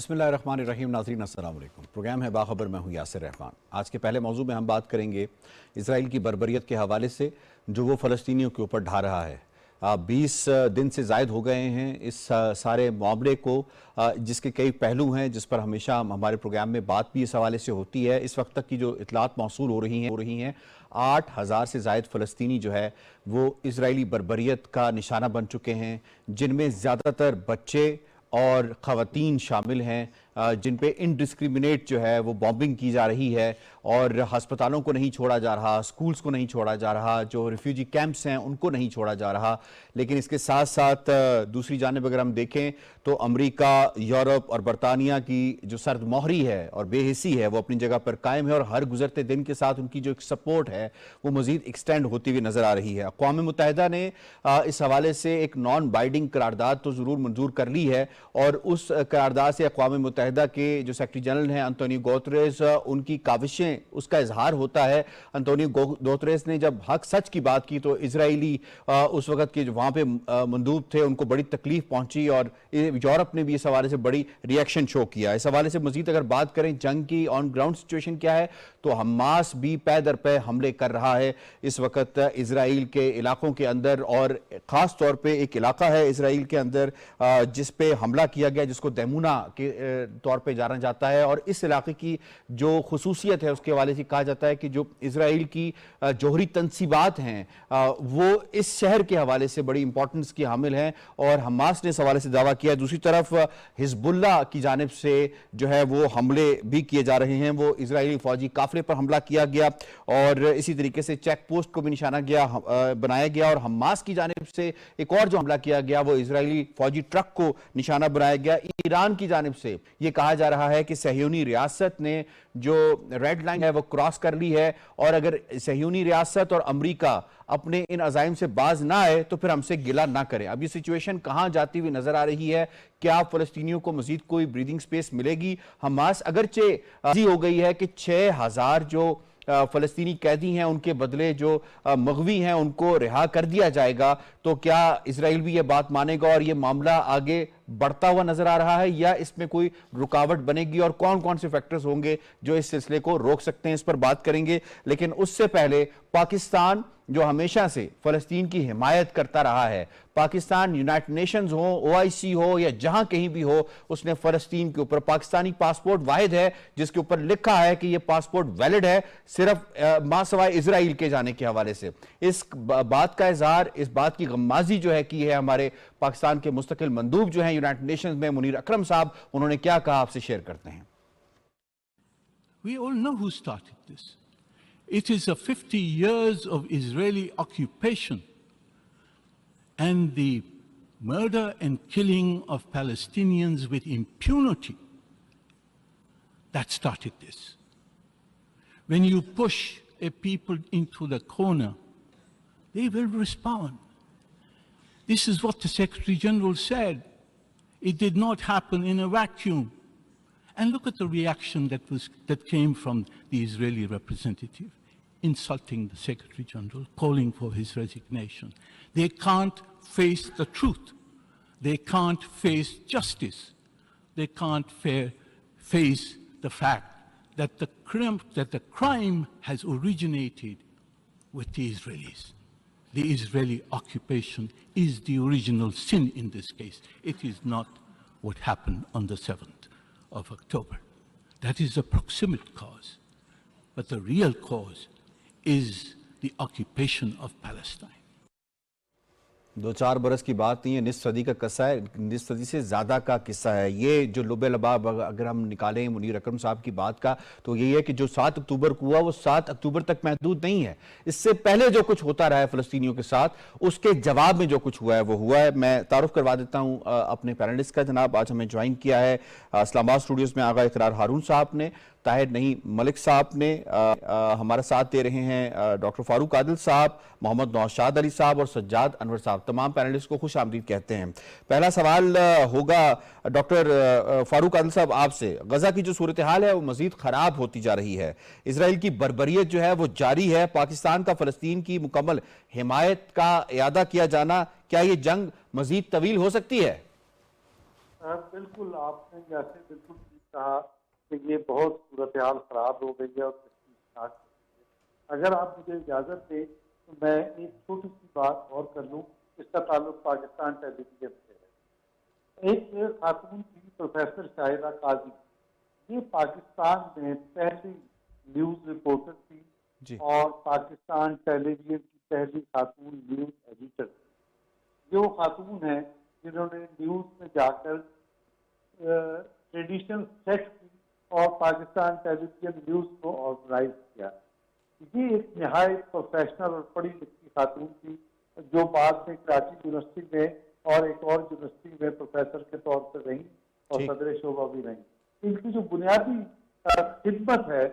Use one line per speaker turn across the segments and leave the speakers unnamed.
बिस्मिल्लाहिर्रहमानिर्रहीम। नाज़रीन अस्सलाम वालेकुम। प्रोग्राम है बाखबर, मैं हूँ यासिर रहमान। आज के पहले मौजू में हम बात करेंगे इसराइल की बर्बरियत के हवाले से जो वो फ़लस्तीनियों के ऊपर ढा रहा है। 20 दिन से ज़ायद हो गए हैं इस सारे मामले को, जिसके कई पहलू हैं जिस पर हमेशा हमारे प्रोग्राम में बात भी इस हवाले से होती है। इस वक्त तक की जो इतलात मौसूल हो रही हैं 8,000 से ज़ायद फ़लस्तीनी जो है वो इजरायली बर्बरियत का निशाना बन चुके हैं, जिनमें ज़्यादातर बच्चे और ख़वातीन शामिल हैं, जिन पे इनडिस्क्रिमिनेट जो है वो बॉम्बिंग की जा रही है और अस्पतालों को नहीं छोड़ा जा रहा, स्कूल्स को नहीं छोड़ा जा रहा, जो रिफ्यूजी कैंप्स हैं उनको नहीं छोड़ा जा रहा। लेकिन इसके साथ साथ दूसरी जानिब अगर हम देखें तो अमेरिका, यूरोप और बरतानिया की जो सर्द मोहरी है और बेहिसी है वो अपनी जगह पर कायम है और हर गुजरते दिन के साथ उनकी जो एक सपोर्ट है वो मजीद एक्सटेंड होती हुई नजर आ रही है। अक़वाम मुत्तहिदा ने इस हवाले से एक नॉन बाइंडिंग करारदाद तो ज़रूर मंजूर कर ली है और उस करारदाद से अक़वाम मुत्तहिदा के जो सेक्रेटरी जनरल हैं अंतोनियो गुतेरेस, उनकी काविशें उसका इजहार होता है। अंतोनियो गुतेरेस ने जब हक सच की बात की तो इजरायली उस वक्त के जो वहाँ पे मंदूब थे उनको बड़ी तकलीफ पहुंची और यूरोप ने भी इस हवाले से बड़ी रिएक्शन शो किया। इस हवाले से मजीद अगर बात करें जंग की ऑन ग्राउंड सिचुएशन क्या है तो हमास भी पै दर पै हमले कर रहा है इस वक्त इजराइल के इलाकों के अंदर, और ख़ास तौर पर एक इलाका है इजराइल के अंदर जिस पे हमला किया गया जिसको दैमूना के तौर पे जाना जाता है। और इस इलाके की जो खुसूसियत है उसके हवाले से कहा जाता है कि जो इजराइल की जोहरी तनसीबात हैं वो इस शहर के हवाले से बड़ी इंपॉर्टेंस की हामिल हैं और हमास ने इस हवाले से दावा किया। दूसरी तरफ हिजबुल्लाह की जानिब से जो है वो हमले भी किए जा रहे हैं। वो इजरायली फौजी काफिले पर हमला किया गया और इसी तरीके से चेक पोस्ट को भी निशाना बनाया गया और हमास की जानिब से एक और जो हमला किया गया वो इजरायली फौजी ट्रक को निशाना बनाया गया। ईरान की जानिब से यह कहा जा रहा है कि सहयूनी रियासत ने जो रेड लाइन है वो क्रॉस कर ली है और अगर सहयूनी रियासत और अमेरिका अपने इन अजाइम से बाज ना आए तो फिर हमसे गिला ना करें। अब ये सिचुएशन कहां जाती हुई नजर आ रही है? क्या फलस्तीनियों को मजीद कोई ब्रीदिंग स्पेस मिलेगी? हमास अगरचे राजी हो गई है कि 6,000 जो फलस्तीनी कैदी हैं उनके बदले जो मगवी हैं उनको रिहा कर दिया जाएगा, तो क्या इजराइल भी ये बात मानेगा और ये मामला आगे बढ़ता हुआ नजर आ रहा है या इसमें कोई रुकावट बनेगी और कौन कौन से फैक्टर्स होंगे जो इस सिलसिले को रोक सकते हैं? इस पर बात करेंगे। लेकिन उससे पहले पाकिस्तान जो हमेशा से फलस्तीन की हिमायत करता रहा है, पाकिस्तान यूनाइटेड नेशंस हो, OIC हो या जहां कहीं भी हो, उसने फलस्तीन के ऊपर पाकिस्तानी पासपोर्ट वाहिद है जिसके ऊपर लिखा है कि यह पासपोर्ट वैलिड है सिर्फ मासवाए इजराइल के जाने के हवाले से। इस बात का इजहार, इस बात की गम्माजी जो है की है हमारे पाकिस्तान के मुस्तकिल मंदूब जो है यूनाइटेड नेशंस में मुनीर अकरम साहब, उन्होंने क्या कहा आपसे शेयर करते हैं।
We all know who started this. It is a 50 years of Israeli occupation and the murder and killing of Palestinians with impunity that started this. When you push a people into the corner, they will respond. This is what the Secretary General said. It did not happen in a vacuum. And look at the reaction that came from the Israeli representative, insulting the Secretary General, calling for his resignation. They can't face the truth. They can't face justice. They can't face the fact that the crime has originated with the Israelis. The Israeli occupation is the original sin in this case. It is not what happened on the 7th of October. That is a proximate cause. But the real cause is the occupation of Palestine.
2-4 बरस की बात नहीं है, निस्फ सदी का किस्सा है, निस्फ सदी से ज़्यादा का किस्सा है। ये जो लुबे लबाब अगर हम निकालें मुनीर अकरम साहब की बात का तो यही है कि जो 7 अक्टूबर को हुआ वो 7 अक्टूबर तक महदूद नहीं है। इससे पहले जो कुछ होता रहा है फ़लस्तीनियों के साथ उसके जवाब में जो कुछ हुआ है वो हुआ है। मैं तारुफ करवा देता हूँ अपने पैनलिस्ट का। जनाब आज हमें ज्वाइन किया है इस्लामाबाद स्टूडियोज़ में आगा इकरार हारून साहब ने, ताहिर नहीं मलिक साहब ने हमारा साथ दे रहे हैं, डॉक्टर फारूक आदिल साहब, मोहम्मद नौशाद अली साहब और सज्जाद अनवर साहब। तमाम पैनलिस्ट को खुश आमदीद कहते हैं। पहला सवाल होगा डॉक्टर फारूक आदिल साहब आपसे। गजा की जो सूरत हाल है वो मजीद खराब होती जा रही है, इसराइल की बर्बरियत जो है वो जारी है, पाकिस्तान का फलस्तीन की मुकम्मल हिमायत का इयादा किया जाना, क्या ये जंग मजीद तवील हो सकती है?
बिल्कुल आपने जैसे बिल्कुल ठीक कहा कि ये बहुत सूरत हाल खराब हो गई है और तशवीशनाक है। अगर आप मुझे इजाज़त दें तो मैं एक छोटी सी बात और कर लूँ, इसका ताल्लुक पाकिस्तान टेलीविजन से है। एक खातून थी प्रोफेसर शाहिदा काजी, ये पाकिस्तान में पहली न्यूज़ रिपोर्टर थी
जी।
और पाकिस्तान टेलीविजन की पहली खातून न्यूज़ एडिटर थी। जो खातून है जिन्होंने न्यूज़ में जाकर ट्रेडिशन सेट की और पाकिस्तान टेलीविजन न्यूज़ को ऑर्गेनाइज किया। ये एक नहायत प्रोफेशनल और पढ़ी लिखी खातून थी, जो बाद में कराची यूनिवर्सिटी में और एक और यूनिवर्सिटी में प्रोफेसर के तौर पर रही और
ठीक।
सदर शोबा भी रही। इनकी जो बुनियादी खिदमत है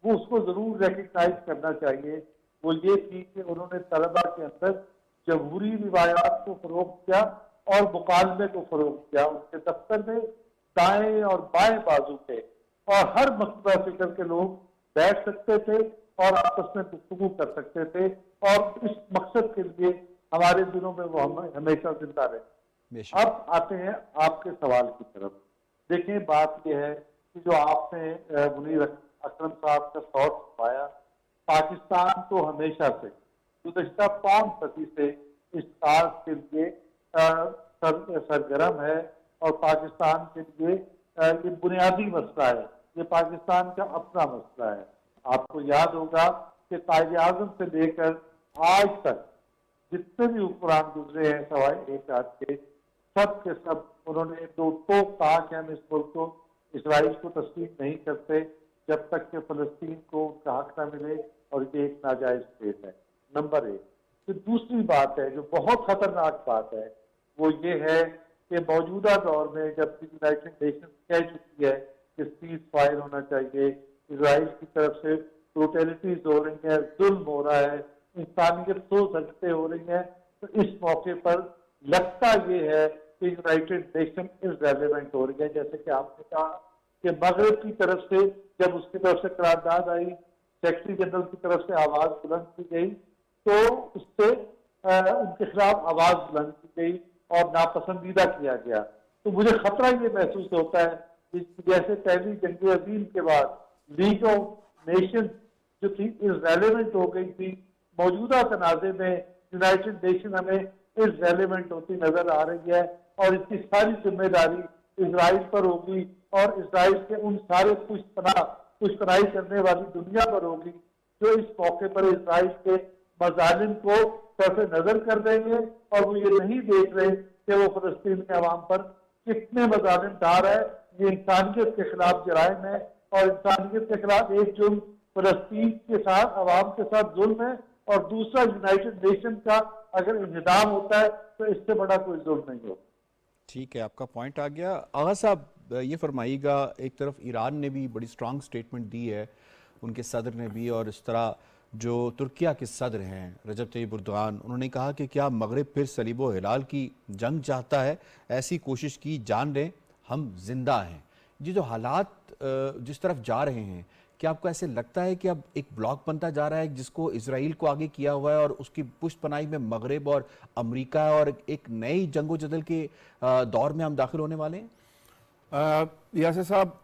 वो उसको जरूर रिकग्नाइज करना चाहिए। वो ये थी कि उन्होंने तलबा के अंदर जमहूरी रिवायात को फरोग दिया और मुकालमे को फरोग दिया। उनके दफ्तर में दाएं और बाएं बाजू पे और हर मकतबा फिक्र के लोग बैठ सकते थे और आपस में गुफ्तगू कर सकते थे, और इस मकसद के लिए हमारे दिनों में वो हमेशा जिंदा रहे।
बेशक।
अब आते हैं आपके सवाल की तरफ। देखें, बात यह है कि जो आपने मुनीर अकरम साहब का थॉट पाया, पाकिस्तान तो हमेशा से गुज़श्ता 5 सदी से इस काज के लिए सरगर्म है और पाकिस्तान के लिए ये बुनियादी मसला है, ये पाकिस्तान का अपना मसला है। आपको याद होगा कि कायदे आज़म से लेकर आज तक जितने भी हुक्मरान गुजरे हैं सवाए एक आध के सब उन्होंने दो टोक कहा कि हम इस मुल्क को, इसराइल को तस्लीम नहीं करते जब तक कि फलस्तीन को उनका हक न मिले और ये एक नाजायज स्टेट है। नंबर 1। फिर दूसरी बात है जो बहुत खतरनाक बात है, वो ये है कि मौजूदा दौर में जब यूनाइटेड नेशन कह चुकी है कि सीज फायर होना चाहिए, इसराइल की तरफ से ब्रूटैलिटीज हो रही है, जुल्म हो रहा है, इंसानियत सो सकते हो रही है, तो इस मौके पर लगता ये है कि यूनाइटेड नेशन इररेलेवेंट हो रही है। जैसे कि आपने कहा कि मगरब की तरफ से जब उसकी तरफ से करारदाद आई, सेक्रेटरी जनरल की तरफ से आवाज बुलंद की गई, तो उससे उनके खिलाफ आवाज बुलंद की गई और नापसंदीदा किया गया। तो मुझे खतरा ये महसूस होता है कि जैसे पहली जंग अजीम के बाद लीग ऑफ नेशन जो थी इररेलेवेंट हो गई थी, मौजूदा तनाज़े में यूनाइटेड नेशन हमें इररेलेवेंट होती नजर आ रही है और इसकी सारी जिम्मेदारी इसराइल पर होगी और इसराइल के उन सारे पुष्पनाई करने वाली दुनिया पर होगी जो इस मौके पर इसराइल के मजालिम को तरफ नजर कर देंगे और वो ये नहीं देख रहे कि वो फलस्तीन के अवाम पर कितने मजालिम ढा रहा है। ये इंसानियत के खिलाफ जराइम है और इंसानियत के खिलाफ एक जुल्म फलस्तीन के साथ अवाम के साथ जुल्म है और दूसरा यूनाइटेड नेशन का अगर इंतजाम होता है तो इससे बड़ा कोई जुल्म नहीं होता।
ठीक है, आपका पॉइंट आ गया। आगा साहब ये फरमाइएगा, एक तरफ ईरान ने भी बड़ी स्ट्रांग स्टेटमेंट दी है, उनके सदर ने भी, और इस तरह जो तुर्किया के सदर हैं रजब तय्यिप एर्दोगान, उन्होंने कहा कि क्या मगरिब फिर सलीब व हिलाल की जंग चाहता है, ऐसी कोशिश की, जान लें हम जिंदा हैं। ये जो हालात जिस तरफ जा रहे हैं, क्या आपको ऐसे लगता है कि अब एक ब्लॉक बनता जा रहा है जिसको इसराइल को आगे किया हुआ है और उसकी पुष्टपनाही में मगरिब और अमेरिका और एक नई जंगो-जदल के दौर में हम दाखिल होने वाले हैं?
यासिर साहब,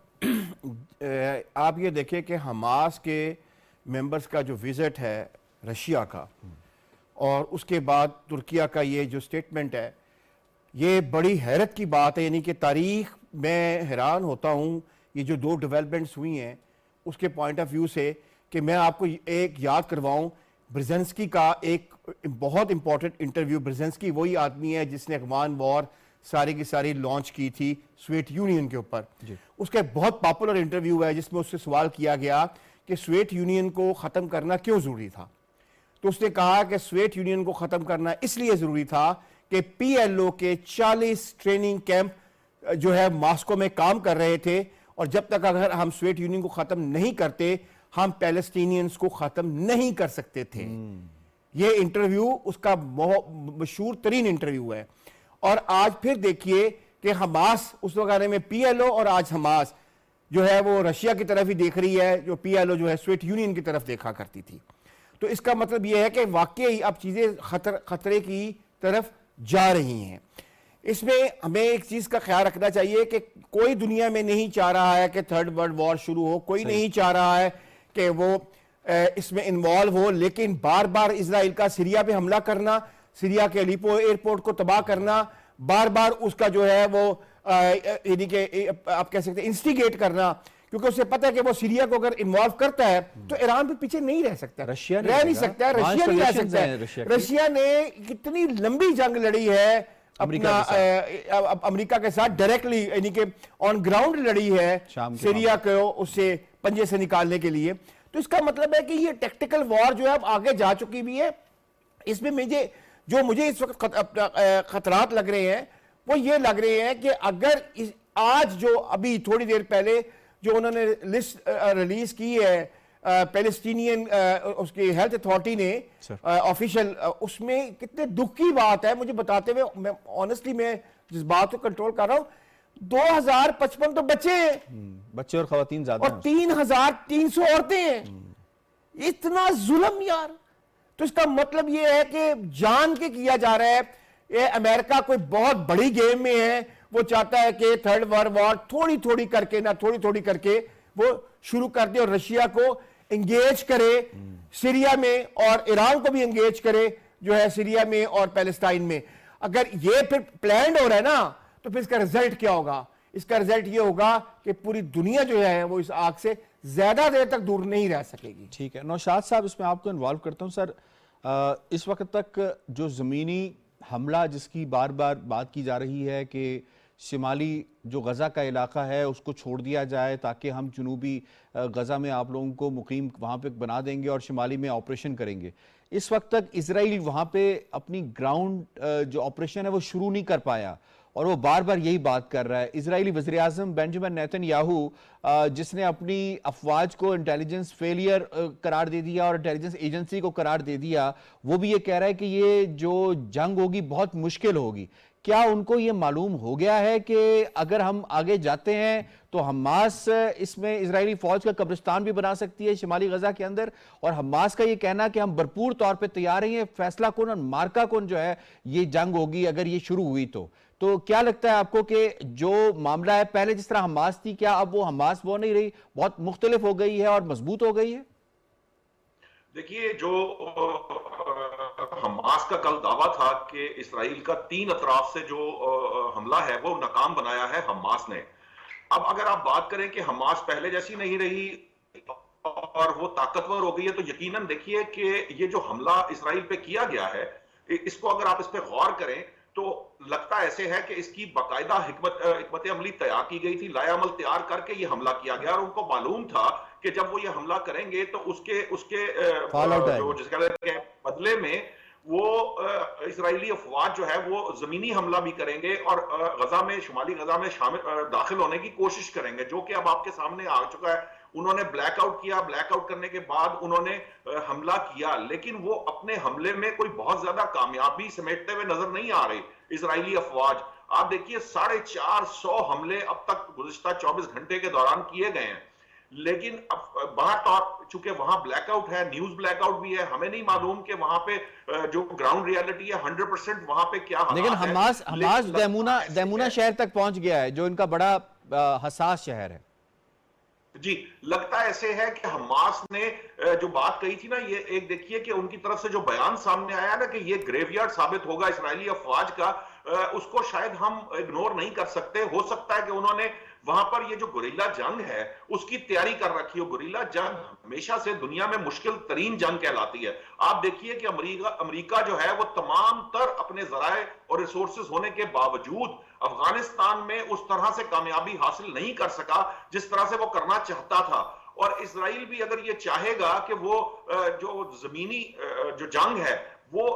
आप ये देखें कि हमास के मेंबर्स का जो विज़िट है रशिया का और उसके बाद तुर्किया का ये जो स्टेटमेंट है, ये बड़ी हैरत की बात है। यानी कि तारीख में हैरान होता हूँ ये जो 2 डेवलपमेंट्स हुई हैं उसके पॉइंट ऑफ व्यू से, कि मैं आपको एक याद करवाऊं ब्रेजेंस्की का एक बहुत इंपॉर्टेंट इंटरव्यू। ब्रेजेंस्की वही आदमी है जिसने अफगान वॉर सारी की सारी लॉन्च की थी सोवियत यूनियन के ऊपर। उसका एक बहुत पॉपुलर इंटरव्यू है जिसमें उससे सवाल किया गया कि सोवियत यूनियन को ख़त्म करना क्यों ज़रूरी था। तो उसने कहा कि सोवियत यूनियन को ख़त्म करना इसलिए ज़रूरी था कि PLO के 40 ट्रेनिंग कैंप जो है मॉस्को में काम कर रहे थे और जब तक अगर हम सोवियत यूनियन को ख़त्म नहीं करते हम पैलेस्टीनियंस को ख़त्म नहीं कर सकते थे। ये इंटरव्यू उसका मशहूर तरीन इंटरव्यू है। और आज फिर देखिए कि हमास उस वगैरह में PLO और आज हमास जो है वो रशिया की तरफ ही देख रही है, जो PLO जो है सोवियत यूनियन की तरफ देखा करती थी। तो इसका मतलब यह है कि वाकई अब चीज़ें खतरे की तरफ जा रही हैं। इसमें हमें एक चीज का ख्याल रखना चाहिए कि कोई दुनिया में नहीं चाह रहा है कि थर्ड वर्ल्ड वॉर शुरू हो, कोई नहीं चाह रहा है कि वो इसमें इन्वॉल्व हो, लेकिन बार बार इजराइल का सीरिया पे हमला करना, सीरिया के अलीपो एयरपोर्ट को तबाह करना, बार बार उसका जो है वो यानी कि आप कह सकते हैं इंस्टिगेट करना, क्योंकि उसे पता है कि वो सीरिया को अगर इन्वॉल्व करता है तो ईरान भी पीछे नहीं रह सकता,
रशिया
रह नहीं सकता, रशिया नहीं रह सकता है। रशिया ने कितनी लंबी जंग लड़ी है अमेरिका के साथ डायरेक्टली, यानी कि ऑन ग्राउंड लड़ी है सीरिया को उससे पंजे से निकालने के लिए। तो इसका मतलब है कि ये टैक्टिकल वॉर जो है अब आगे जा चुकी भी है। इसमें मुझे इस वक्त खतरात लग रहे हैं वो ये लग रहे हैं कि अगर आज जो अभी थोड़ी देर पहले जो उन्होंने लिस्ट रिलीज की है पैलेस्टीनियन उसकी हेल्थ अथॉरिटी ने ऑफिशियल, उसमें कितने दुख की बात है मुझे बताते हुए, मैं ऑनेस्टली मैं जिस बात को कंट्रोल कर रहा हूं, 2055 तो बच्चे हैं,
बच्चे और खवातीन ज्यादा
और 3300 औरतें हैं। इतना जुल्म यार। तो इसका मतलब यह है कि जान के किया जा रहा है। ये अमेरिका कोई बहुत बड़ी गेम में है, वो चाहता है कि थर्ड वर्ल्ड वॉर थोड़ी थोड़ी करके वो शुरू कर दे और रशिया को एंगेज करे सीरिया में, और ईरान को भी एंगेज करे जो है सीरिया में और पैलेस्टाइन में। अगर ये फिर प्लान्ड हो रहा है ना, तो फिर इसका रिजल्ट क्या होगा? इसका रिजल्ट ये होगा कि पूरी दुनिया जो है वो इस आग से ज्यादा देर तक दूर नहीं रह सकेगी।
ठीक है, नौशाद साहब इसमें आपको इन्वॉल्व करता हूं। सर, इस वक्त तक जो जमीनी हमला जिसकी बार बार बात की जा रही है कि शिमाली जो गज़ा का इलाका है उसको छोड़ दिया जाए ताकि हम जनूबी गज़ा में आप लोगों को मुकीम वहाँ पे बना देंगे और शिमाली में ऑपरेशन करेंगे, इस वक्त तक इसराइल वहाँ पे अपनी ग्राउंड जो ऑपरेशन है वो शुरू नहीं कर पाया और वो बार बार यही बात कर रहा है। इजरायली वज़ीर आज़म बेंजामिन नेतन्याहू जिसने अपनी अफवाज को इंटेलिजेंस फेलियर करार दे दिया और इंटेलिजेंस एजेंसी को करार दे दिया, वो भी ये कह रहा है कि ये जो जंग होगी बहुत मुश्किल होगी। क्या उनको ये मालूम हो गया है कि अगर हम आगे जाते हैं तो हमास इसमें इजरायली फौज का कब्रिस्तान भी बना सकती है शिमाली गजा के अंदर, और हमास का ये कहना कि हम भरपूर तौर पे तैयार हैं, फैसला कौन और मार्का कौन जो है ये जंग होगी अगर ये शुरू हुई तो क्या लगता है आपको कि जो मामला है पहले जिस तरह हमास थी, क्या अब वो हमास वो नहीं रही, बहुत मुख्तलिफ हो गई है और मजबूत हो गई है?
देखिए, जो हमास का कल दावा था कि इसराइल का 3 अतराफ से जो हमला है वो नाकाम बनाया है हमास ने। अब अगर आप बात करें कि हमास पहले जैसी नहीं रही और वो ताकतवर हो गई है, तो यकीनन देखिए कि ये जो हमला इसराइल पे किया गया है, इसको अगर आप इस पे गौर करें तो लगता ऐसे है कि इसकी बाकायदा हिकमत अमली तैयार की गई थी, लायामल तैयार करके ये हमला किया गया और उनको मालूम था कि जब वो ये हमला करेंगे तो उसके जो जिसके बदले में वो इजरायली अफवाज जो है वो जमीनी हमला भी करेंगे और गजा में शुमाली गजा में दाखिल होने की कोशिश करेंगे, जो कि अब आपके सामने आ चुका है। उन्होंने ब्लैकआउट किया, ब्लैकआउट करने के बाद उन्होंने हमला किया, लेकिन वो अपने हमले में कोई बहुत ज्यादा कामयाबी समेटते हुए नजर नहीं आ रहे इजरायली अफवाज। आप देखिए 450 हमले अब तक गुज़िश्ता 24 घंटे के दौरान किए गए हैं, लेकिन अब वहां चूंकि वहां ब्लैकआउट है, न्यूज ब्लैकआउट भी है, हमें नहीं मालूम कि वहां पे जो ग्राउंड रियलिटी है 100% वहां पे क्या हालात है।
लेकिन हमास दैमूना शहर तक पहुंच गया है जो इनका बड़ा हसास शहर है।
जी, लगता ऐसे है कि हमास ने जो बात कही थी ना, ये एक देखिए कि उनकी तरफ से जो बयान सामने आया ना कि ये ग्रेवयार्ड साबित होगा इसराइली अफवाज का, उसको शायद हम इग्नोर नहीं कर सकते। हो सकता है कि उन्होंने वहां पर ये जो गुरिल्ला जंग है उसकी तैयारी कर रखी हो। गुरिल्ला जंग हमेशा से दुनिया में मुश्किल तरीन जंग कहलाती है। आप देखिए कि अमेरिका जो है वो तमाम तर अपने जराए और रिसोर्सेज होने के बावजूद अफगानिस्तान में उस तरह से कामयाबी हासिल नहीं कर सका जिस तरह से वो करना चाहता था। और इसराइल भी अगर ये चाहेगा कि वो जो जमीनी जो जंग है वो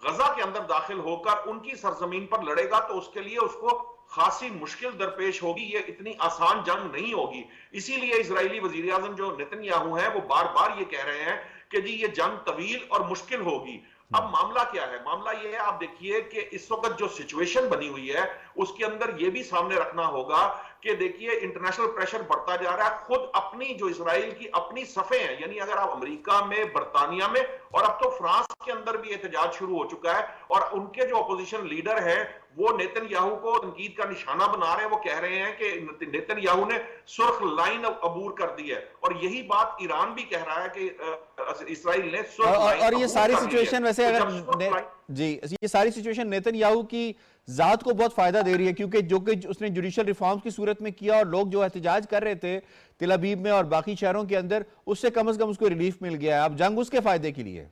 गजा के अंदर दाखिल होकर उनकी सरजमीन पर लड़ेगा, तो उसके लिए उसको खासी मुश्किल दरपेश होगी। ये इतनी आसान जंग नहीं होगी। इसीलिए इजरायली वजीर आजम जो नेतन्याहू हैं वो बार बार ये कह रहे हैं कि जी ये जंग तवील और मुश्किल होगी। अब मामला क्या है? मामला ये है, आप देखिए कि इस वक्त जो सिचुएशन बनी हुई है उसके अंदर ये भी सामने रखना होगा कि देखिए इंटरनेशनल प्रेशर बढ़ता जा रहा है। खुद अपनी जो इसराइल की अपनी सफे हैं, यानी अगर आप अमेरिका में, बरतानिया में और अब तो फ्रांस के अंदर भी एहतजाज शुरू हो चुका है और उनके जो अपोजिशन लीडर हैं वो नेतन्याहू को तनकीद का निशाना बना रहे हैं। वो कह रहे हैं कि नेतन्याहू ने सुर्ख लाइन अबूर कर दी है, और यही बात ईरान भी कह रहा है कि इसराइल ने सुर्ख लाइन
और ये
अबूर
सारी
कर दी है।
सिचुएशन वैसे
तो
अगर
जब सुर्ख लाइन-
जी, ये सारी सिचुएशन नेतन्याहू की जात को बहुत फायदा दे रही है, क्योंकि जो कि उसने जुडिशियल रिफॉर्म्स की सूरत में किया और लोग जो एहतजाज कर रहे थे तिल अबीब में और बाकी शहरों के अंदर, उससे कम से कम उसको रिलीफ मिल गया है। अब जंग उसके फायदे के लिए।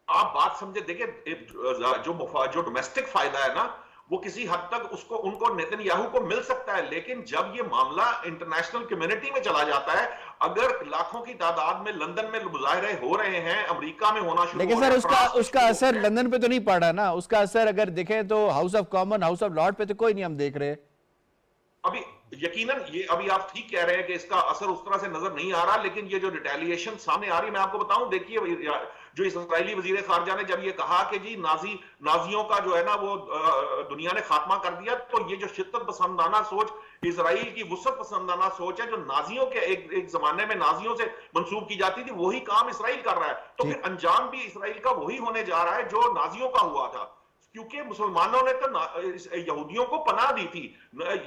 आप बात समझे, देखिए जो डोमेस्टिक फायदा है ना, वो किसी हद तक उसको उनको नेतन्याहू को मिल सकता है, लेकिन जब ये मामला इंटरनेशनल कम्युनिटी में चला जाता है, अगर लाखों की तादाद में लंदन में मुजाहरे हो रहे हैं, अमेरिका में होना शुरू
लेकिन
हो
सर
रहे हैं, फ्रांस में
उसका
शुरू हो
असर
रहे हैं।
लंदन पे तो नहीं पड़ रहा ना। उसका असर अगर देखें तो house of common, house of Lord पे तो कोई नहीं हम देख रहे।
अभी यकीनन ये अभी आप ठीक कह रहे हैं कि इसका असर उस तरह से नजर नहीं आ रहा, लेकिन ये जो रिटेलिएशन सामने आ रही है, मैं आपको बताऊं, देखिए जो इस्राएली वजीर खारजा ने जब ये कहा कि जी नाजियों का जो है ना वो दुनिया ने खात्मा कर दिया, तो ये जो शिद्दत पसंदाना सोच, इजराइल की वुसअत पसंदाना सोच है, जो नाजियों के एक जमाने में नाजियों से मंसूब की जाती थी, वही काम इस्राइल कर रहा है। तो फिर अंजाम भी इस्राइल का वही होने जा रहा है जो नाजियों का हुआ था, क्योंकि मुसलमानों ने तो यहूदियों को पनाह दी थी।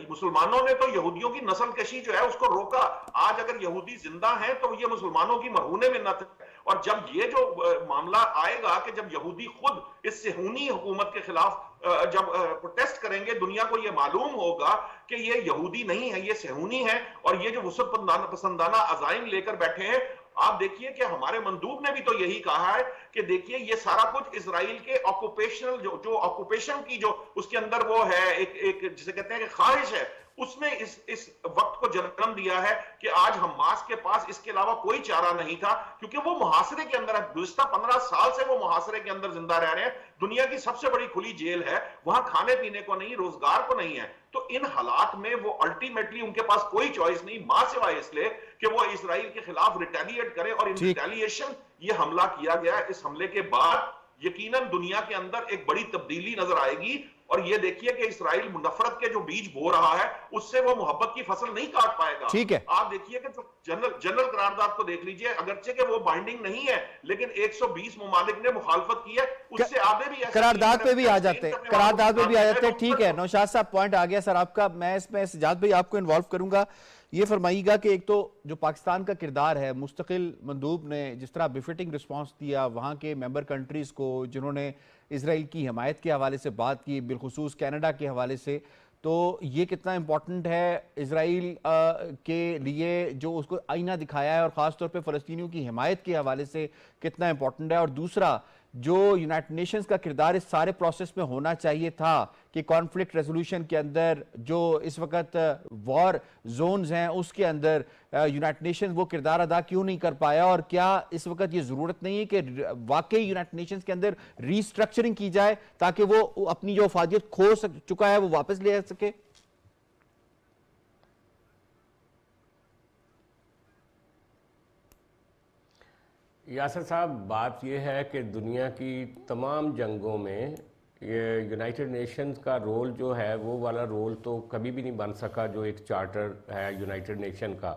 मुसलमानों ने तो यहूदियों की नस्ल कशी जो है उसको रोका। आज अगर यहूदी जिंदा हैं तो ये मुसलमानों की मरहूने मिन्नत है। और जब ये जो मामला आएगा कि जब यहूदी खुद इस सेहूनी हुकूमत के खिलाफ जब प्रोटेस्ट करेंगे, दुनिया को ये मालूम होगा कि ये यहूदी नहीं है, ये सेहूनी है, और ये जो वुसअत पसंदाना अजाइम लेकर बैठे हैं। आप देखिए कि हमारे मंदूब ने भी तो यही कहा है कि देखिए ये सारा कुछ इजराइल के ऑक्यूपेशनल जो ऑक्यूपेशन की जो उसके अंदर वो है एक जिसे कहते हैं कि ख्वाहिश है, उसने इस वक्त को जन्म दिया है कि आज हमास के पास इसके अलावा कोई चारा नहीं था, क्योंकि वो मुहासरे के अंदर है। गुज़िश्ता 15 साल से वो मुहासरे के अंदर जिंदा रह रहे हैं। दुनिया की सबसे बड़ी खुली जेल है, वहां खाने पीने को नहीं, रोजगार को नहीं है। तो इन हालात में वो अल्टीमेटली उनके पास कोई चॉइस नहीं मां सिवाय इसलिए कि वो इसराइल के खिलाफ रिटेलिएट करे। और इन रिटेलिएशन ये हमला किया गया, इस हमले के बाद यकीनन दुनिया के अंदर एक बड़ी तब्दीली नजर आएगी। और ये देखिए कि इसराइल नफरत के जो बीज बो रहा है, उससे वो मोहब्बत की फसल नहीं काट पाएगा।
ठीक है,
आप देखिए कि जनरल करारदाद को देख लीजिए, अगरचे कि वो बाइंडिंग नहीं है, लेकिन 120 ममालिक ने मुखालफत की है, उससे आगे भी
करारदाद पे भी आ जाते हैं, करारदाद पे भी आ जाते हैं। ठीक है नौशाद साहब, पॉइंट आ गया सर आपका। मैं इसमें सजाद भाई आपको इन्वॉल्व करूंगा। ये फरमाइएगा कि एक तो जो पाकिस्तान का किरदार है, मुस्तकिल मंदूब ने जिस तरह बिफिटिंग रिस्पांस दिया वहाँ के मेंबर कंट्रीज़ को, जिन्होंने इसराइल की हिमायत के हवाले से बात की, बिलखुसूस कनाडा के हवाले से, तो ये कितना इम्पोर्टेंट है इसराइल के लिए जो उसको आईना दिखाया है, और ख़ास तौर पे फ़लस्तीनियों की हिमायत के हवाले से कितना इम्पोर्टेंट है। और दूसरा, जो यूनाइटेड नेशंस का किरदार इस सारे प्रोसेस में होना चाहिए था कि कॉन्फ्लिक्ट रेजोल्यूशन के अंदर जो इस वक्त वॉर जोन्स हैं उसके अंदर यूनाइटेड नेशंस वो किरदार अदा क्यों नहीं कर पाया, और क्या इस वक्त ये ज़रूरत नहीं है कि वाकई यूनाइटेड नेशंस के अंदर रीस्ट्रक्चरिंग की जाए ताकि वो अपनी जो अफादियत खो चुका है वो वापस ले सके।
यासर साहब, बात यह है कि दुनिया की तमाम जंगों में ये यूनाइटेड नेशंस का रोल जो है वो वाला रोल तो कभी भी नहीं बन सका जो एक चार्टर है यूनाइटेड नेशन का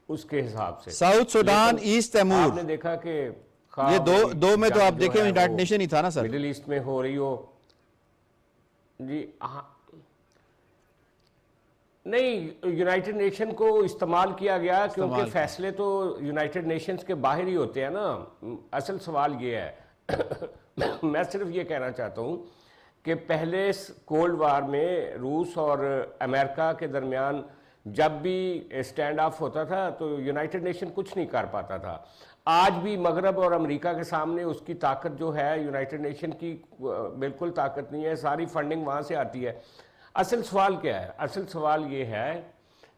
उसके हिसाब से।
साउथ सुडान, ईस्ट तैमूर, आपने
देखा कि
ये दो में तो आप देखें यूनाइटेड नेशन ही था ना सर।
मिडिल ईस्ट में हो रही हो जी, हाँ नहीं, यूनाइटेड नेशन को इस्तेमाल किया गया क्योंकि फैसले तो यूनाइटेड नेशंस के बाहर ही होते हैं ना। असल सवाल ये है मैं सिर्फ ये कहना चाहता हूँ कि पहले कोल्ड वार में रूस और अमेरिका के दरमियान जब भी स्टैंड ऑफ होता था तो यूनाइटेड नेशन कुछ नहीं कर पाता था। आज भी मगरब और अमेरिका के सामने उसकी ताकत जो है यूनाइटेड नेशन की बिल्कुल ताकत नहीं है, सारी फंडिंग वहाँ से आती है। असल सवाल क्या है? असल सवाल ये है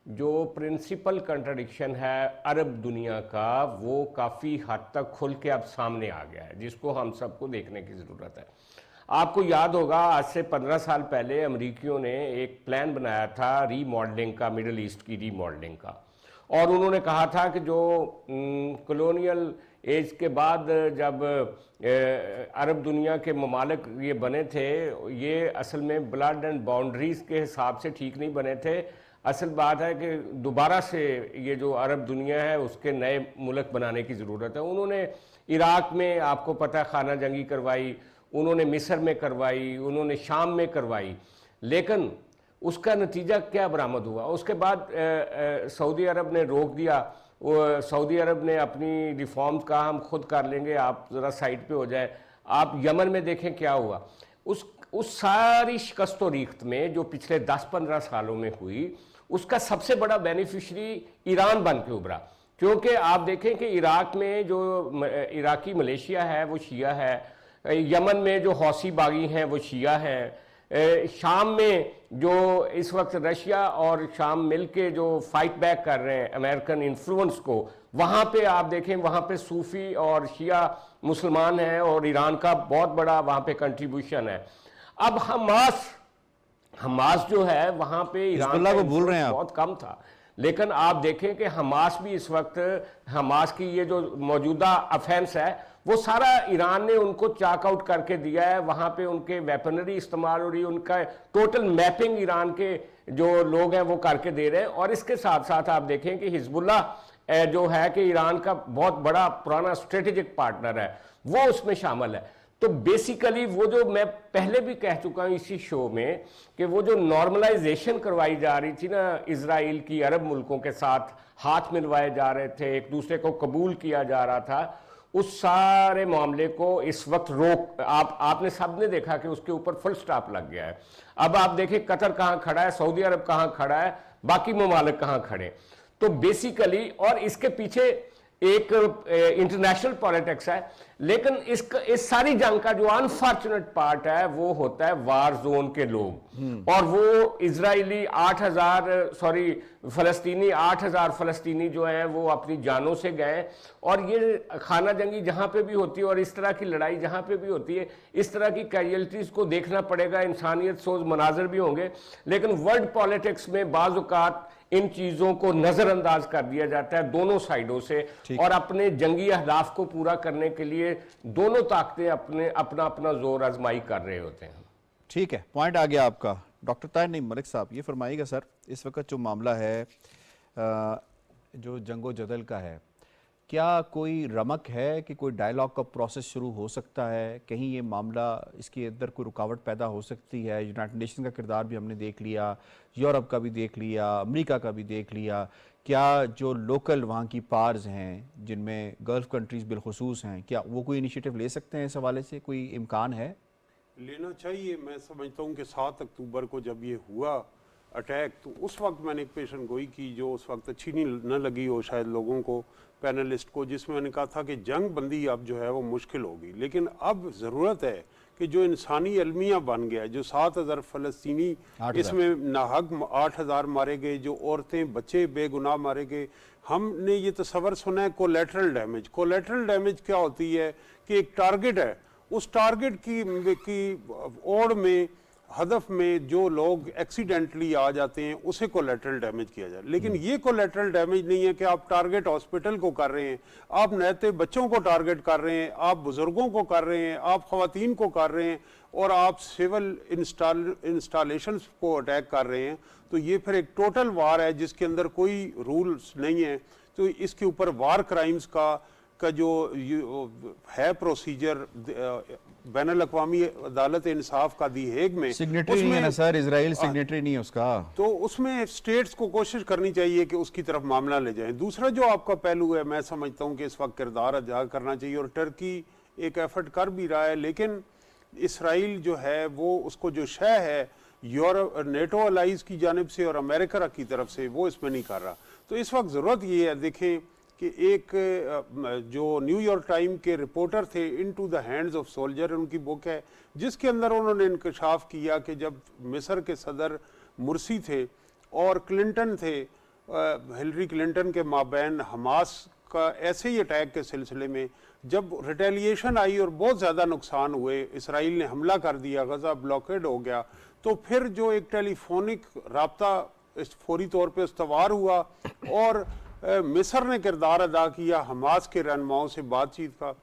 जो प्रिंसिपल कंट्राडिक्शन है अरब दुनिया का, वो काफ़ी हद तक खुल के अब सामने आ गया है, जिसको हम सबको देखने की ज़रूरत है। आपको याद होगा आज से 15 साल पहले अमेरिकियों ने एक प्लान बनाया था रीमॉडलिंग का, मिडल ईस्ट की रीमॉडलिंग का, और उन्होंने कहा था कि जो कॉलोनियल एज के बाद जब अरब दुनिया के ममालिक ये बने थे, ये असल में ब्लड एंड बाउंड्रीज़ के हिसाब से ठीक नहीं बने थे। असल बात है कि दोबारा से ये जो अरब दुनिया है उसके नए मुल्क बनाने की ज़रूरत है। उन्होंने इराक़ में आपको पता है खाना जंगी करवाई, उन्होंने मिस्र में करवाई, उन्होंने शाम में करवाई, लेकिन उसका नतीजा क्या बरामद हुआ? उसके बाद सऊदी अरब ने रोक दिया। सऊदी अरब ने अपनी रिफॉर्म्स कहा हम खुद कर लेंगे, आप ज़रा साइड पे हो जाए। आप यमन में देखें क्या हुआ। उस सारी शिकस्त और रीख्त में जो पिछले 10-15 सालों में हुई, उसका सबसे बड़ा बेनिफिशरी ईरान बन के उभरा। क्योंकि आप देखें कि इराक में जो इराकी मलेशिया है वो शिया है, यमन में जो हौसी बागी हैं वो शिया हैं, शाम में जो इस वक्त रशिया और शाम मिल के जो फाइट बैक कर रहे हैं अमेरिकन इन्फ्लुएंस को, वहाँ पे आप देखें वहाँ पे सूफी और शिया मुसलमान हैं और ईरान का बहुत बड़ा वहाँ पे कंट्रीब्यूशन है। अब हमास जो है वहाँ पे ईरान
को भूल रहे हैं आप।
बहुत कम था, लेकिन आप देखें कि हमास भी इस वक्त, हमास की ये जो मौजूदा अफेंस है वो सारा ईरान ने उनको चाक आउट करके दिया है। वहाँ पे उनके वेपनरी इस्तेमाल हो रही है, उनका टोटल मैपिंग ईरान के जो लोग हैं वो करके दे रहे हैं। और इसके साथ साथ आप देखें कि हिजबुल्लाह जो है कि ईरान का बहुत बड़ा पुराना स्ट्रेटेजिक पार्टनर है, वो उसमें शामिल है। तो बेसिकली वो जो मैं पहले भी कह चुका हूं इसी शो में कि वो जो नॉर्मलाइजेशन करवाई जा रही थी ना इजराइल की अरब मुल्कों के साथ, हाथ मिलवाए जा रहे थे, एक दूसरे को कबूल किया जा रहा था, उस सारे मामले को इस वक्त रोक आपने सबने देखा कि उसके ऊपर फुल स्टॉप लग गया है। अब आप देखें कतर कहां खड़ा है, सऊदी अरब कहां खड़ा है, बाकी ममालिक कहां खड़े। तो बेसिकली और इसके पीछे एक इंटरनेशनल पॉलिटिक्स है, लेकिन इस सारी जंग का जो अनफॉर्चुनेट पार्ट है वो होता है वार जोन के लोग। और वो इजरायली 8,000 फलस्तीनी जो हैं वो अपनी जानों से गए। और ये खाना जंगी जहां पे भी होती है और इस तरह की लड़ाई जहां पे भी होती है, इस तरह की कैजुअल्टीज को देखना पड़ेगा, इंसानियत सोज मनाजर भी होंगे। लेकिन वर्ल्ड पॉलिटिक्स में बाज़ औक़ात इन चीजों को नजरअंदाज कर दिया जाता है दोनों साइडों से, और अपने जंगी अहदाफ को पूरा करने के लिए दोनों ताकतें अपना अपना जोर आजमाई कर रहे होते हैं।
ठीक है, पॉइंट आ गया आपका। डॉक्टर ताहिर नईम मलिक साहब ये फरमाइएगा सर, इस वक्त जो मामला है जो जंगो जदल का है, क्या कोई रमक है कि कोई डायलॉग का प्रोसेस शुरू हो सकता है? कहीं ये मामला, इसके अंदर कोई रुकावट पैदा हो सकती है? यूनाइटेड नेशन का किरदार भी हमने देख लिया, यूरोप का भी देख लिया, अमेरिका का भी देख लिया। क्या जो लोकल वहाँ की पार्स हैं जिनमें गल्फ कंट्रीज़ बिलखुसूस हैं, क्या वो कोई इनिशिएटिव ले सकते हैं? इस हवाले से कोई इम्कान है?
लेना चाहिए। मैं समझता हूँ कि 7 अक्टूबर को जब ये हुआ अटैक, तो उस वक्त मैंने एक पेशन गोई की जो उस वक्त अच्छी न लगी हो शायद लोगों को, पैनलिस्ट को, जिसमें मैंने कहा था कि जंग बंदी अब जो है वो मुश्किल होगी। लेकिन अब ज़रूरत है कि जो इंसानी अलमिया बन गया, जो 7,000 फ़लस्तीनी इसमें नाहक 8,000 मारे गए, जो औरतें बच्चे बेगुनाह मारे गए। हमने ये तस्वर सुना है कोलेटरल डैमेज। कोलेटरल डैमेज क्या होती है कि एक टारगेट है, उस टारगेट की ओर में, हदफ में जो लोग एक्सीडेंटली आ जाते हैं उसे कोलेटरल डैमेज किया जाए। लेकिन ये कोलेटरल डैमेज नहीं है कि आप टारगेट हॉस्पिटल को कर रहे हैं, आप नहते बच्चों को टारगेट कर रहे हैं, आप बुजुर्गों को कर रहे हैं, आप खवातीन को कर रहे हैं, और आप सिविल इंस्टॉलेशंस को अटैक कर रहे हैं। तो ये फिर एक टोटल वार है जिसके अंदर कोई रूल्स नहीं है। तो इसके ऊपर वार क्राइम्स का जो है प्रोसीजर बैनुल अक़वामी अदालत इंसाफ का दी हेग में,
सिग्नेटरी नहीं है ना सर, इजराइल सिग्नेटरी नहीं है उसका,
तो उसमें स्टेट्स को कोशिश करनी चाहिए कि उसकी तरफ मामला ले जाएं। दूसरा जो आपका पहलू है, मैं समझता हूं कि इस वक्त किरदार अदा करना चाहिए, और टर्की एक एफर्ट कर भी रहा है, लेकिन इसराइल जो है वो उसको जो शय है यूरोप नेटो अलाइज की जानिब से और अमेरिका की तरफ से, वो इसमें नहीं कर रहा। तो इस वक्त ज़रूरत ये है, देखें कि एक जो न्यूयॉर्क टाइम के रिपोर्टर थे, into the hands of soldier उनकी बुक है, जिसके अंदर उन्होंने इंकशाफ किया कि जब मिस्र के सदर मुर्सी थे और क्लिंटन थे, हिलरी क्लिंटन के माबैन हमास का ऐसे ही अटैक के सिलसिले में जब रिटेलिएशन आई और बहुत ज़्यादा नुकसान हुए, इसराइल ने हमला कर दिया, गज़ा ब्लॉकेड हो गया, तो फिर जो एक टेलीफोनिक राब्ता फौरी तौर पर इस्तवार हुआ और मिस्र ने किरदार अदा किया हमास के रहनुमाओं से बातचीत का,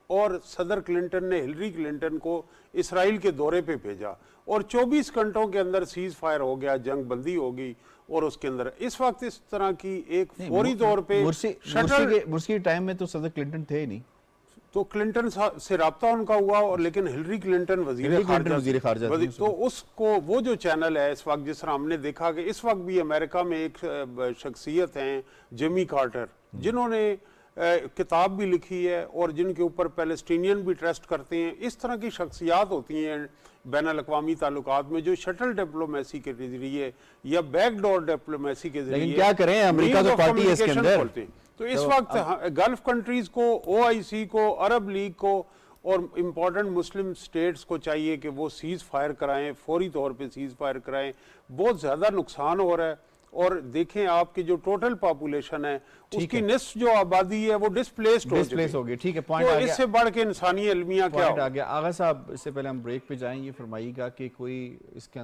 और सदर क्लिंटन ने हिलरी क्लिंटन को इसराइल के दौरे पे भेजा, और 24 घंटों के अंदर सीज फायर हो गया, जंग बंदी हो गई। और उसके अंदर इस वक्त इस तरह की एक फौरी तौर पे
मुर्सी टाइम में तो सदर क्लिंटन थे ही नहीं,
तो क्लिंटन से राब्ता उनका हुआ, और लेकिन हिलरी क्लिंटन
हिलरी क्लिंटन वज़ीर ख़ारिजा थी उस
तो उसको वो जो चैनल है इस वक्त, जिस तरह हमने देखा कि इस वक्त भी अमेरिका में एक शख्सियत हैं जिमी कार्टर, जिन्होंने किताब भी लिखी है और जिनके ऊपर पैलेस्टीनियन भी ट्रस्ट करते हैं। इस तरह की शख्सियात होती हैं बैन अल-अक़वामी ताल्लुकात में, जो शटल डिप्लोमेसी के जरिए या बैकडोर डिप्लोमेसी के जरिए,
लेकिन क्या करें, अमेरिका तो पार्टी है इसके अंदर।
तो इस वक्त गल्फ कंट्रीज को, OIC को, अरब लीग को और इम्पोर्टेंट मुस्लिम स्टेट्स को चाहिए कि वो सीज फायर कराएं, फौरी तौर पे सीज फायर कराएं। बहुत ज़्यादा नुकसान हो रहा है, और देखें आपकी जो टोटल पॉपुलेशन है उसकी निस्फ जो आबादी है वो डिस्प्लेस्ड
हो गई। ठीक है, पॉइंट
तो
आ गया।
इससे बढ़ के इंसानी अलमिया क्या
पॉइंट आ गया। आगा साहब, इससे पहले हम ब्रेक पे जाएंगे, फरमाइएगा कि कोई इसके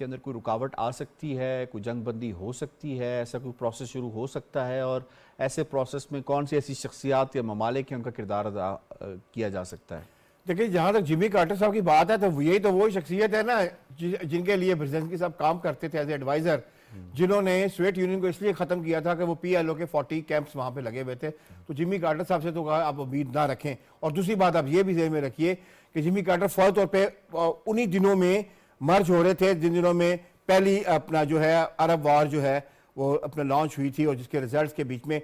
अंदर कोई रुकावट आ सकती है, कोई जंग बंदी हो सकती है, ऐसा कोई प्रोसेस शुरू हो सकता है, और ऐसे प्रोसेस में कौन सी ऐसी शख्सियात या ममालिक हैं उनका किरदार अदा किया जा सकता है?
देखिए, जहाँ तक जिमी कार्टर साहब की बात है तो यही तो वही शख्सियत है ना जिनके लिए ब्रेज़िन्स्की साहब काम करते थे एज एडवाइज़र, जिन्होंने सोवियत यूनियन को इसलिए ख़त्म किया था कि वो PLO के 40 कैंप्स वहाँ पे लगे हुए थे। तो जिमी कार्टर साहब से तो कहा आप उम्मीद ना रखें। और दूसरी बात आप ये भी ज़हन में रखिए कि जिमी कार्टर फौरी तौर पर उन्हीं दिनों में मर्ज हो रहे थे जिन दिनों में पहली अपना जो है अरब वार जो है वो अपना लॉन्च हुई थी, और जिसके रिजल्ट के बीच में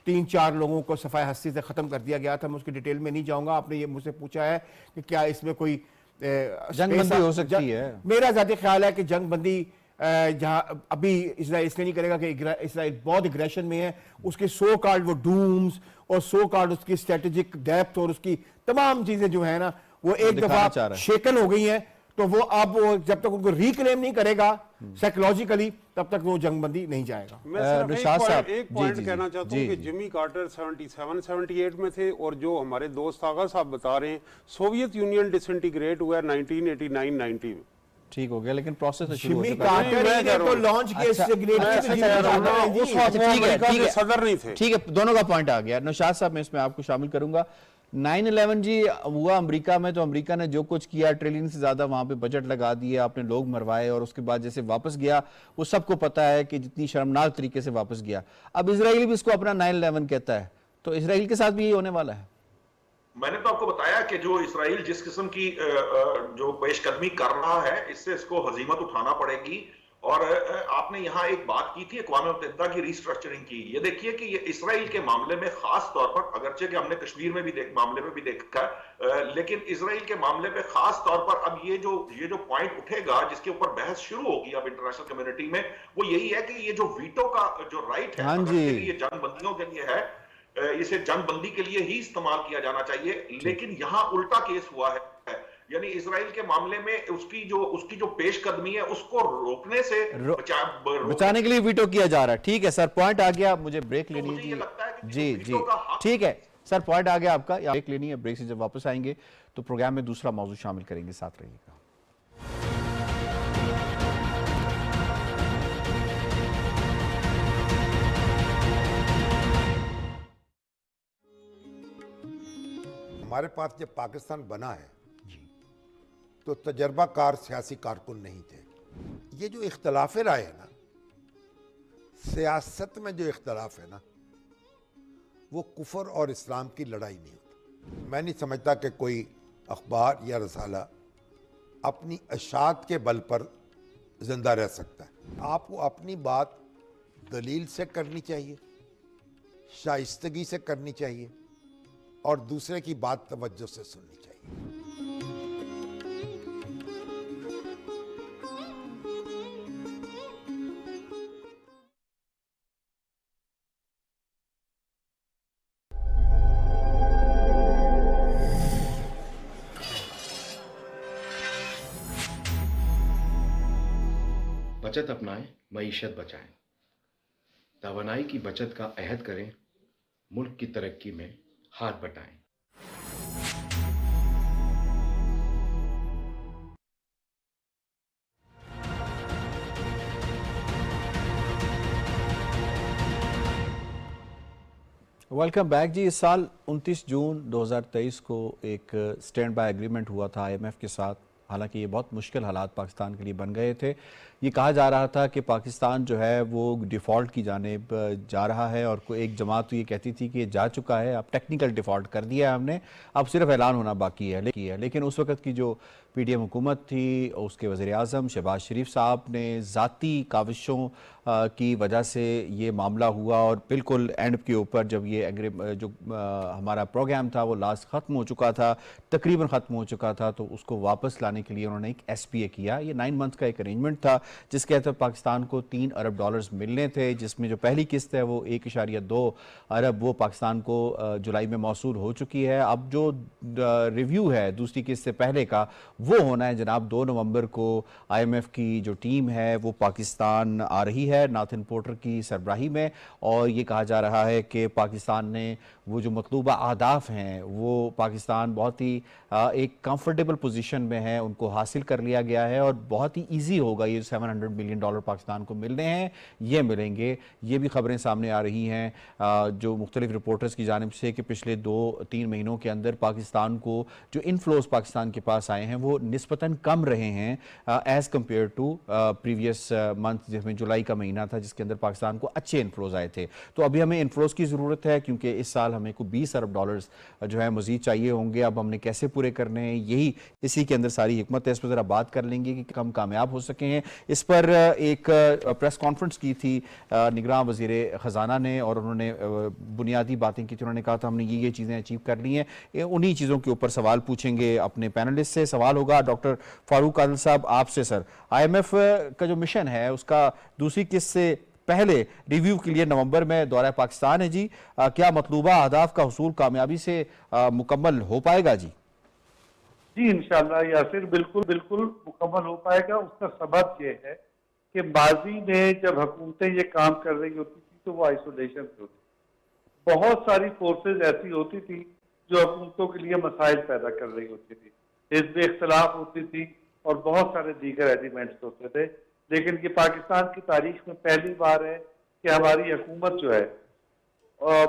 3-4 लोगों को सफाई हस्ती से ख़त्म कर दिया गया था। मैं उसकी डिटेल में नहीं जाऊंगा। आपने ये मुझसे पूछा है कि क्या इसमें कोई
जंग बंदी हो सकती है?
मेरा ज़ाती ख्याल है कि जंग बंदी जहाँ अभी इसराइल इसलिए नहीं करेगा कि इसराइल बहुत एग्रेशन में है, उसके सो कार्ड वो डूम्स और सो कार्ड उसकी स्ट्रेटेजिक डेप्थ और उसकी तमाम चीज़ें जो है ना वो एक दफ़ा शेकन हो गई हैं। तो वो अब जब तक उनको रिक्लेम नहीं करेगा साइकोलॉजिकली, तब तक वो जंगबंदी नहीं जाएगा।
मैं सिर्फ एक पॉइंट कहना चाहता हूँ कि जिमी कार्टर 77-78 में थे, और जो हमारे दोस्त आगा साहब बता रहे हैं सोवियत यूनियन डिसइंटीग्रेट हुआ 1989-90 में।
ठीक हो गया, लेकिन प्रोसेस तो शुरू हो
जिमी
चुका है।
कार्टर ने तो लॉन्च किया
सदर नहीं थे।
ठीक है, दोनों का पॉइंट आ गया। नौशाद साहब, मैं इसमें आपको शामिल करूंगा। 9/11 जी हुआ अमेरिका में, तो अमेरिका ने जो कुछ किया, ट्रिलियन से ज्यादा वहां पे बजट लगा दिए, आपने लोग मरवाए, और उसके बाद जैसे वापस गया वो सबको पता है कि जितनी शर्मनाक तरीके से वापस गया। अब इजराइल भी इसको अपना 9/11 कहता है, तो इजराइल के साथ भी यही होने वाला है।
मैंने तो आपको बताया कि जो इजराइल जिस किस्म की जो पेशकदमी कर रहा है, इससे इसको हजीमत उठाना पड़ेगी। और आपने यहाँ एक बात की थी अक़वाम मुत्तहिदा की रिस्ट्रक्चरिंग की। ये देखिए कि ये इसराइल के मामले में खास तौर पर, अगरचे कि हमने कश्मीर में भी मामले में भी देखा, लेकिन इसराइल के मामले पे खास तौर पर अब ये जो पॉइंट उठेगा, जिसके ऊपर बहस शुरू होगी अब इंटरनेशनल कम्युनिटी में, वो यही है कि ये जो वीटो का जो राइट है, ये जंग बंदियों के लिए है, इसे जंग बंदी के लिए ही इस्तेमाल किया जाना चाहिए। लेकिन यहाँ उल्टा केस हुआ है, यानी इजराइल के मामले में उसकी जो पेशकदमी है उसको रोकने से
बचाने के लिए वीटो किया जा रहा है। ठीक है सर, पॉइंट आ गया। मुझे ब्रेक लेनी है जी जी, ठीक है सर, पॉइंट आ गया आपका। ब्रेक लेनी है, ब्रेक से जब वापस आएंगे तो प्रोग्राम में दूसरा मौजूद शामिल करेंगे, साथ रहिएगा।
हमारे पास जब पाकिस्तान बना है तो तजर्बाकार सियासी कारकुन नहीं थे। ये जो इख्तलाफ राय है ना, सियासत में जो इख्तलाफ है ना, वो कुफर और इस्लाम की लड़ाई नहीं होती। मैं नहीं समझता कि कोई अखबार या रसाला अपनी अशात के बल पर जिंदा रह सकता है। आपको अपनी बात दलील से करनी चाहिए, शाइस्तगी से करनी चाहिए, और दूसरे की बात तवज्जो से सुननी चाहिए।
बचत अपनाएं, मईशत बचाएं। तवानाई की बचत का अहद करें, मुल्क की तरक्की में हाथ बटाएं।
वेलकम बैक जी। इस साल 29 जून 2023 को एक स्टैंड बाय एग्रीमेंट हुआ था IMF के साथ, हालांकि ये बहुत मुश्किल हालात पाकिस्तान के लिए बन गए थे। ये कहा जा रहा था कि पाकिस्तान जो है वो डिफ़ॉल्ट की जानिब जा रहा है, और कोई एक जमात तो ये कहती थी कि ये जा चुका है, अब टेक्निकल डिफ़ॉल्ट कर दिया है हमने, अब सिर्फ ऐलान होना बाकी है। लेकिन उस वक़्त की जो PDM हुकूमत थी, उसके वज़ीर आज़म शहबाज शरीफ साहब ने ज़ाती काविशों की वजह से ये मामला हुआ, और बिल्कुल एंड के ऊपर जब ये जो हमारा प्रोग्राम था वो लास्ट ख़त्म हो चुका था, तकरीबन ख़त्म हो चुका था, तो उसको वापस लाने के लिए उन्होंने एक SPA किया। ये 9 मंथ का एक अरेंजमेंट था जिसके तहत पाकिस्तान को $3 अरब मिलने थे, जिसमें जो पहली किस्त है वो 1.2 अरब वो पाकिस्तान को जुलाई में मौसूल हो चुकी है। अब जो रिव्यू है दूसरी किस्त से पहले का वो होना है जनाब 2 नवंबर को। IMF की जो टीम है वो पाकिस्तान आ रही है नाथिन पोर्टर की सरबराही में, और ये कहा जा रहा है कि पाकिस्तान ने वो जो मतलूबा अहदाफ हैं वो पाकिस्तान बहुत ही एक कंफर्टेबल पोजीशन में है, उनको हासिल कर लिया गया है, और बहुत ही ईजी होगा ये $700 मिलियन पाकिस्तान को मिलने हैं, ये मिलेंगे। ये भी खबरें सामने आ रही हैं जो मुख्तलिफ रिपोर्टर्स की जानिब से कि पिछले 2-3 महीनों के अंदर पाकिस्तान को जो इनफ्लोज पाकिस्तान के पास आए हैं वो निस्बतन कम रहे हैं as compared to previous month, जिसमें जुलाई का महीना था जिसके अंदर पाकिस्तान को अच्छे इनफ्लोज आए थे। तो अभी हमें इनफ्लोज की ज़रूरत है क्योंकि इस साल हमें को $20 अरब जो है मज़ीद चाहिए होंगे। अब हमने कैसे पूरे करने हैं, यही इसी के अंदर सारी हिकमत है। इस पर ज़रा बात कर लेंगे कि हम कामयाब हो सके हैं। इस पर एक प्रेस कॉन्फ्रेंस की थी निगरान वज़ीर ख़जाना ने, और उन्होंने बुनियादी बातें की थी। उन्होंने कहा था हमने ये चीज़ें अचीव कर ली हैं। उन्हीं चीज़ों के ऊपर सवाल पूछेंगे अपने पैनलिस्ट से। सवाल होगा डॉक्टर फारूक आदिल साहब आपसे। सर, IMF का जो मिशन है उसका दूसरी किस्त से पहले रिव्यू के लिए नवंबर में दौरा पाकिस्तान है जी, क्या मतलूबा अहदाफ का हुसूल कामयाबी से मुकम्मल हो पाएगा जी?
जी इंशाल्लाह यासिर, बिल्कुल बिल्कुल मुकम्मल हो पाएगा। उसका सबब ये है कि माजी में जब हुकूमतें ये काम कर रही होती थी तो वो आइसोलेशन से होती, बहुत सारी फोर्सेज ऐसी होती थी जो हुकूमतों के लिए मसाइल पैदा कर रही होती थी, हिज़्ब इख्तिलाफ होती थी और बहुत सारे दीगर एलिमेंट्स होते थे। लेकिन ये पाकिस्तान की तारीख में पहली बार है कि हमारी हुकूमत जो है,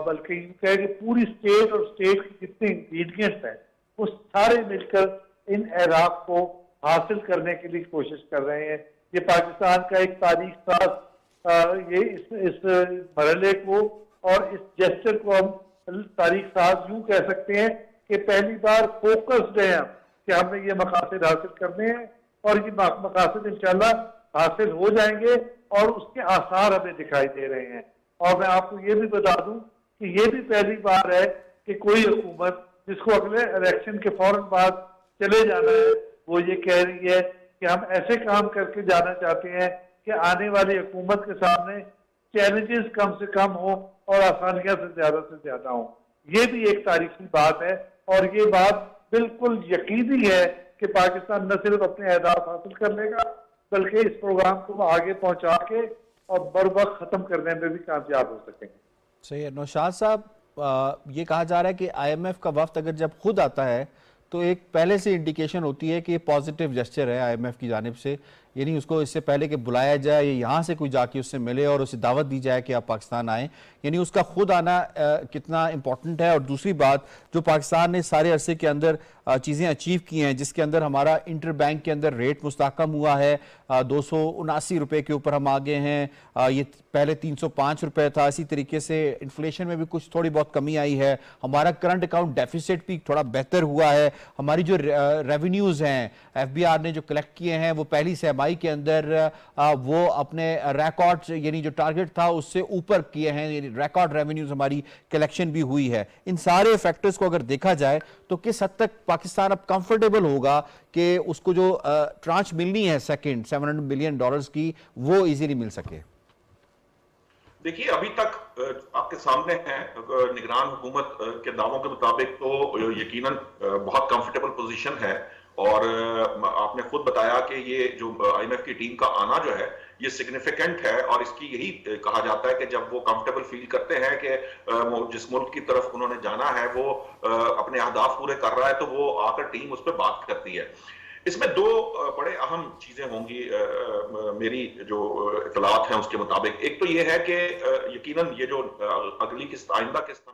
बल्कि यूँ कहे कि पूरी स्टेट और स्टेट के जितने इंग्रीडियंट्स हैं वो सारे मिलकर इन अहदाफ को हासिल करने के लिए कोशिश कर रहे हैं। ये पाकिस्तान का एक तारीख साज, ये इस मरहले को और इस जेस्चर को हम तारीख साज यूँ कह सकते हैं कि पहली बार फोकस्ड है कि हमने ये मकासद हासिल करने हैं, और ये मकासद इंशाल्लाह हासिल हो जाएंगे और उसके आसार हमें दिखाई दे रहे हैं। और मैं आपको ये भी बता दूं कि ये भी पहली बार है कि कोई हुकूमत जिसको अगले इलेक्शन के फौरन बाद चले जाना है वो ये कह रही है कि हम ऐसे काम करके जाना चाहते हैं कि आने वाली हुकूमत के सामने चैलेंजेस कम से कम हो और आसानियां से ज्यादा हो। ये भी एक तारीखी बात है, और ये बात बिल्कुल यकीनी है कि पाकिस्तान न सिर्फ अपने अहदाफ हासिल कर लेगा बल्कि इस प्रोग्राम को आगे पहुंचा के और बर वक्त खत्म करने में भी कामयाब हो सकेंगे।
सही है। नौशाद साहब, ये कहा जा रहा है कि IMF का वफ्द अगर जब खुद आता है तो एक पहले से इंडिकेशन होती है कि पॉजिटिव जेस्चर है IMF की जानिब से, यानी उसको इससे पहले कि बुलाया जाए या यहाँ से कोई जाके उससे मिले और उसे दावत दी जाए कि आप पाकिस्तान आएँ, यानी उसका खुद आना कितना इम्पोर्टेंट है। और दूसरी बात, जो पाकिस्तान ने सारे अरसे के अंदर चीज़ें अचीव की हैं, जिसके अंदर हमारा इंटर बैंक के अंदर रेट मुस्तहकम हुआ है, 279 रुपये के ऊपर हम आ गए हैं, ये पहले 305 रुपये था। इसी तरीके से इन्फ्लेशन में भी कुछ थोड़ी बहुत कमी आई है, हमारा करंट अकाउंट डेफिसिट भी थोड़ा बेहतर हुआ है, हमारी जो रेवेन्यूज़ हैं FBR ने जो कलेक्ट किए हैं वो पहली सहमाही के अंदर वो अपने रिकॉर्ड यानी जो टारगेट था उससे ऊपर किए हैं, रिकॉर्ड रेवेन्यूज हमारी कलेक्शन भी हुई है। इन सारे फैक्टर्स को अगर देखा जाए तो किस हद तक पाकिस्तान अब कंफर्टेबल होगा कि उसको जो ट्रांच मिलनी है सेकंड $700 मिलियन की वो इजीली मिल सके?
देखिए, अभी तक आपके सामने है निगरान हुकूमत के दावों के मुताबिक तो यकीनन बहुत कंफर्टेबल पोजीशन है, और आपने खुद बताया कि ये जो IMF की टीम का आना जो है ये सिग्निफिकेंट है, और इसकी यही कहा जाता है कि जब वो कंफर्टेबल फील करते हैं कि जिस मुल्क की तरफ उन्होंने जाना है वो अपने अहदाफ पूरे कर रहा है तो वो आकर टीम उस पर बात करती है। इसमें दो बड़े अहम चीजें होंगी मेरी जो इतलात हैं उसके मुताबिक। एक तो ये है कि यकीनन ये जो अगली किस्त आइंदा किस्त